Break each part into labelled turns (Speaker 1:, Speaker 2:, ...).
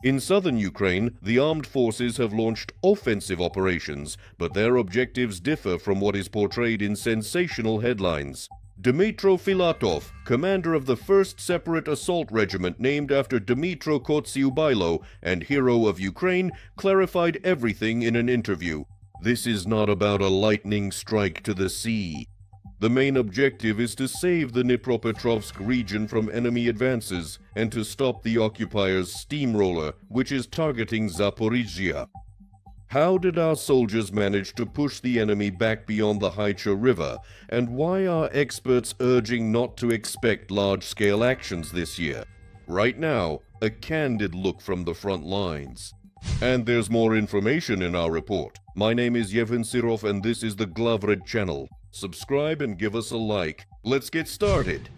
Speaker 1: In southern Ukraine, the armed forces have launched offensive operations, but their objectives differ from what is portrayed in sensational headlines. Dmytro Filatov, commander of the 1st Separate Assault Regiment named after Dmytro Kotsiubailo and hero of Ukraine, clarified everything in an interview. This is not about a lightning strike to the sea. The main objective is to save the Dnipropetrovsk region from enemy advances and to stop the occupiers' steamroller, which is targeting Zaporizhzhia. How did our soldiers manage to push the enemy back beyond the Haicha River, and why are experts urging not to expect large-scale actions this year? Right now, a candid look from the front lines. And there's more information in our report. My name is Yevhen Sirov and this is the Glavred channel. Subscribe and give us a like. Let's get started.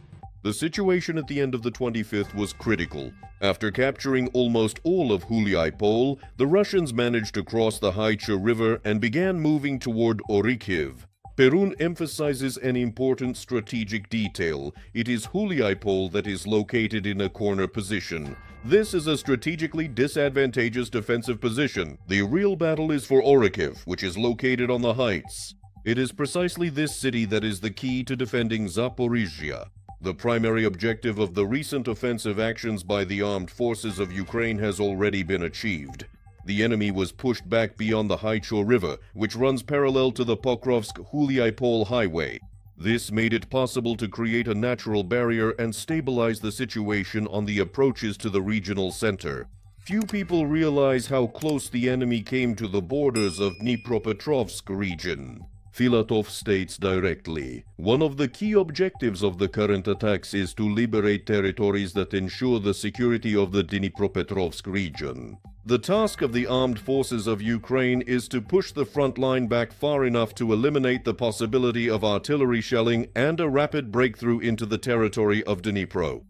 Speaker 1: The situation at the end of the 25th was critical. After capturing almost all of Huliaipol, the Russians managed to cross the Haicha River and began moving toward Orikhiv. Perun emphasizes an important strategic detail. It is Huliaipol that is located in a corner position. This is a strategically disadvantageous defensive position. The real battle is for Orikhiv, which is located on the heights. It is precisely this city that is the key to defending Zaporizhzhia. The primary objective of the recent offensive actions by the armed forces of Ukraine has already been achieved. The enemy was pushed back beyond the Haicha River, which runs parallel to the Pokrovsk-Huliaipol highway. This made it possible to create a natural barrier and stabilize the situation on the approaches to the regional center. Few people realize how close the enemy came to the borders of Dnipropetrovsk region. Filatov states directly, one of the key objectives of the current attacks is to liberate territories that ensure the security of the Dnipropetrovsk region. The task of the armed forces of Ukraine is to push the front line back far enough to eliminate the possibility of artillery shelling and a rapid breakthrough into the territory of Dnipro.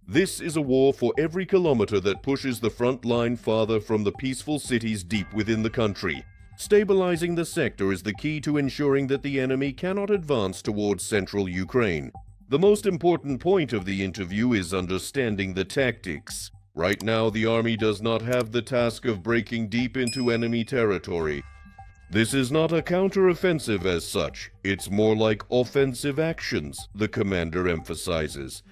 Speaker 1: This is a war for every kilometer that pushes the front line farther from the peaceful cities deep within the country. Stabilizing the sector is the key to ensuring that the enemy cannot advance towards central Ukraine. The most important point of the interview is understanding the tactics. Right now, the army does not have the task of breaking deep into enemy territory. This is not a counteroffensive as such. It's more like offensive actions, the commander emphasizes.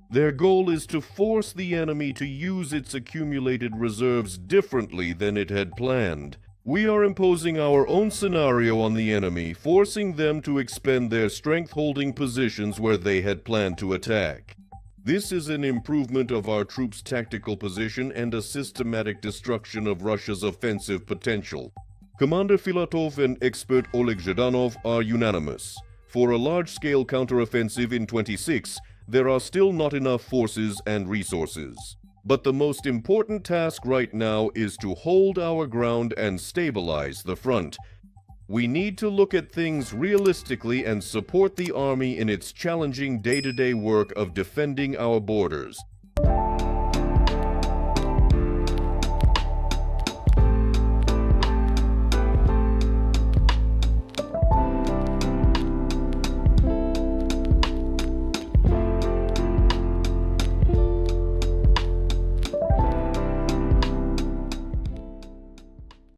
Speaker 1: Their goal is to force the enemy to use its accumulated reserves differently than it had planned. We are imposing our own scenario on the enemy, forcing them to expend their strength-holding positions where they had planned to attack. This is an improvement of our troops' tactical position and a systematic destruction of Russia's offensive potential. Commander Filatov and expert Oleg Zhdanov are unanimous. For a large-scale counteroffensive in 26, there are still not enough forces and resources. But the most important task right now is to hold our ground and stabilize the front. We need to look at things realistically and support the army in its challenging day-to-day work of defending our borders.